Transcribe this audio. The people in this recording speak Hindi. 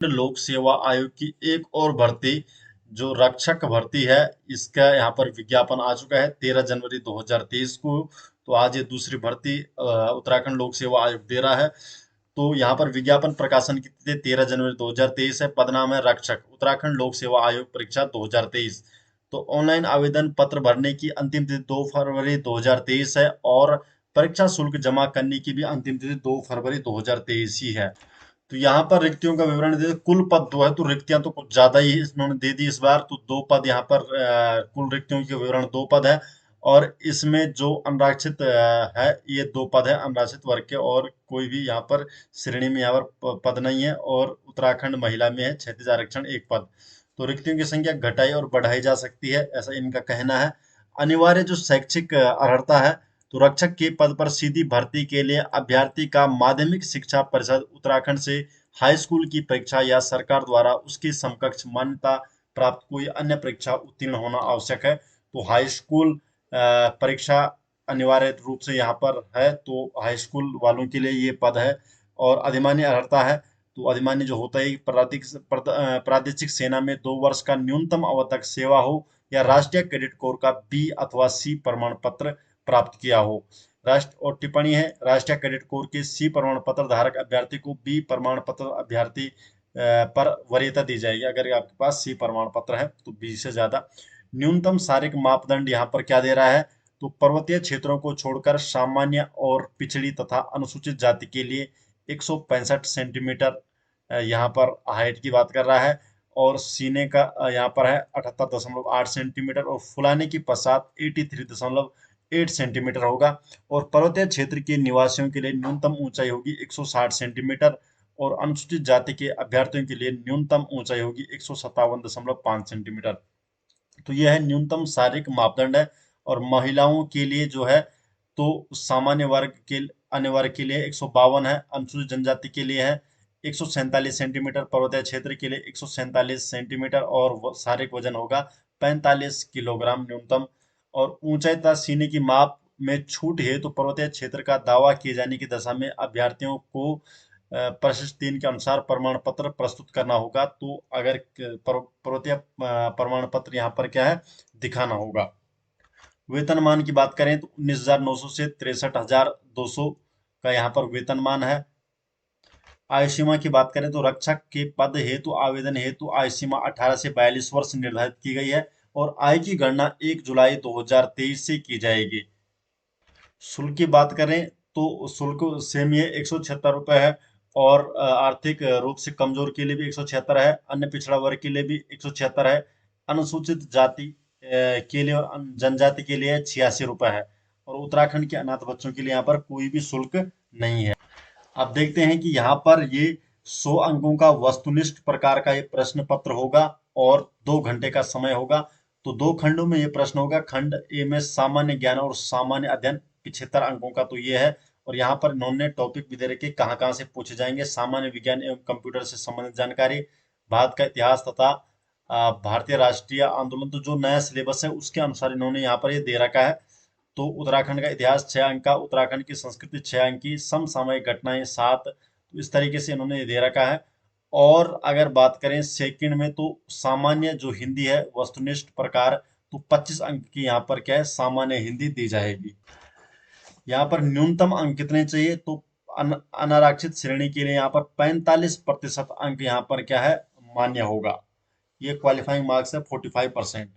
लोक सेवा आयोग की एक और भर्ती जो रक्षक भर्ती है, इसका यहाँ पर विज्ञापन आ चुका है 13 जनवरी 2023 को। तो आज ये दूसरी भर्ती उत्तराखंड लोक सेवा आयोग दे रहा है। तो यहाँ पर विज्ञापन प्रकाशन की तिथि 13 जनवरी 2023 है। पद नाम है रक्षक, उत्तराखंड लोक सेवा आयोग परीक्षा 2023। तो ऑनलाइन आवेदन पत्र भरने की अंतिम तिथि 2 फरवरी 2023 है और परीक्षा शुल्क जमा करने की भी अंतिम तिथि 2 फरवरी 2023 ही है। तो यहाँ पर रिक्तियों का विवरण दे, कुल पद 2 है, तो रिक्तियां तो कुछ ज्यादा ही इन्होंने दे दी इस बार। तो 2 पद यहाँ पर, कुल रिक्तियों के विवरण 2 पद है। और इसमें जो अनारक्षित है, ये 2 पद है अनारक्षित वर्ग के, और कोई भी यहाँ पर श्रेणी में यहाँ पर पद नहीं है। और उत्तराखंड महिला में है 36 आरक्षण 1 पद। तो रिक्तियों की संख्या घटाई और बढ़ाई जा सकती है, ऐसा इनका कहना है। अनिवार्य जो शैक्षिक अर्हता है, तो रक्षक के पद पर सीधी भर्ती के लिए अभ्यर्थी का माध्यमिक शिक्षा परिषद उत्तराखंड से हाई स्कूल की परीक्षा या सरकार द्वारा उसकी समकक्ष मान्यता प्राप्त कोई अन्य परीक्षा उत्तीर्ण होना आवश्यक है। तो हाई स्कूल परीक्षा अनिवार्य रूप से यहाँ पर है, तो हाई स्कूल वालों के लिए ये पद है। और अधिमान्य अर्हता है, तो अधिमान्य जो होता है प्रादेशिक सेना में 2 वर्ष का न्यूनतम अवधि तक सेवा हो, या राष्ट्रीय कैडेट कोर का बी अथवा सी प्रमाण पत्र प्राप्त किया हो। राष्ट्र और टिप्पणी है, राष्ट्रीय कैडेट कोर के सी प्रमाण पत्र धारक अभ्यर्थी को बी प्रमाण पत्र अभ्यर्थी पर वरीयता दी जाएगी। अगर आपके पास सी प्रमाण पत्र है तो बी से ज्यादा। न्यूनतम शारीरिक मापदंड यहाँ पर क्या दे रहा है, तो पर्वतीय क्षेत्रों को छोड़कर सामान्य और पिछड़ी तथा अनुसूचित जाति के लिए 165 सेंटीमीटर यहाँ पर हाइट की बात कर रहा है। और सीने का यहाँ पर है 78.8 सेंटीमीटर, और फुलाने की पश्चात 83.8 सेंटीमीटर होगा। और पर्वतीय क्षेत्र के निवासियों के लिए न्यूनतम ऊंचाई होगी 160 सेंटीमीटर, और अनुसूचित जाति के अभ्यर्थियों के लिए न्यूनतम ऊंचाई होगी 157.5 सेंटीमीटर। तो यह है न्यूनतम शारीरिक मापदंड है। और महिलाओं के लिए जो है, तो सामान्य वर्ग के अन्य वर्ग के लिए 152 है, अनुसूचित जनजाति के लिए है 147 सेंटीमीटर, पर्वतीय क्षेत्र के लिए 147 सेंटीमीटर, और शारीरिक वजन होगा 45 किलोग्राम न्यूनतम। और ऊंचाई तथा सीने की माप में छूट है, तो पर्वतीय क्षेत्र का दावा किए जाने की दशा में अभ्यर्थियों को प्रशस्त 3 के अनुसार प्रमाण पत्र प्रस्तुत करना होगा। तो अगर पर्वतीय प्रमाण पत्र यहाँ पर क्या है, दिखाना होगा। वेतनमान की बात करें तो 19,900 से 63,200 का यहाँ पर वेतनमान है। आयु सीमा की बात करें तो रक्षक के पद हेतु आवेदन हेतु आयु सीमा 18 से 42 वर्ष निर्धारित की गई है। और आय की गणना 1 जुलाई 2023 से की जाएगी। शुल्क की बात करें तो शुल्क सेम ये 176 रुपये है। और आर्थिक रूप से कमजोर के लिए भी 176 है, अन्य पिछड़ा वर्ग के लिए भी 176 है, अनुसूचित जाति के लिए और जनजाति के लिए 86 रुपये है। और उत्तराखंड के अनाथ बच्चों के लिए यहाँ पर कोई भी शुल्क नहीं है। अब देखते हैं कि यहाँ पर ये 100 अंकों का वस्तुनिष्ठ प्रकार का ये प्रश्न पत्र होगा, और 2 घंटे का समय होगा। तो 2 खंडों में ये प्रश्न होगा। खंड ए में सामान्य ज्ञान और सामान्य अध्ययन 75 अंकों का तो ये है। और यहाँ पर इन्होंने टॉपिक भी दे रखे कहाँ कहाँ से पूछे जाएंगे। सामान्य विज्ञान एवं कंप्यूटर से संबंधित जानकारी, भारत का इतिहास तथा भारतीय राष्ट्रीय आंदोलन, तो जो नया सिलेबस है उसके अनुसार इन्होंने यहाँ पर ये दे रखा है। तो उत्तराखंड का इतिहास 6 अंक का, उत्तराखंड की संस्कृति 6 अंक की, समसामयिक घटनाएं 7। तो इस तरीके से इन्होंने दे रखा है। और अगर बात करें सेकंड में, तो सामान्य जो हिंदी है वस्तुनिष्ठ प्रकार, तो 25 अंक की यहाँ पर क्या है, सामान्य हिंदी दी जाएगी। यहाँ पर न्यूनतम अंक कितने चाहिए, तो अनारक्षित श्रेणी के लिए यहाँ पर 45% अंक यहाँ पर क्या है, मान्य होगा। ये क्वालिफाइंग मार्क्स है 45%।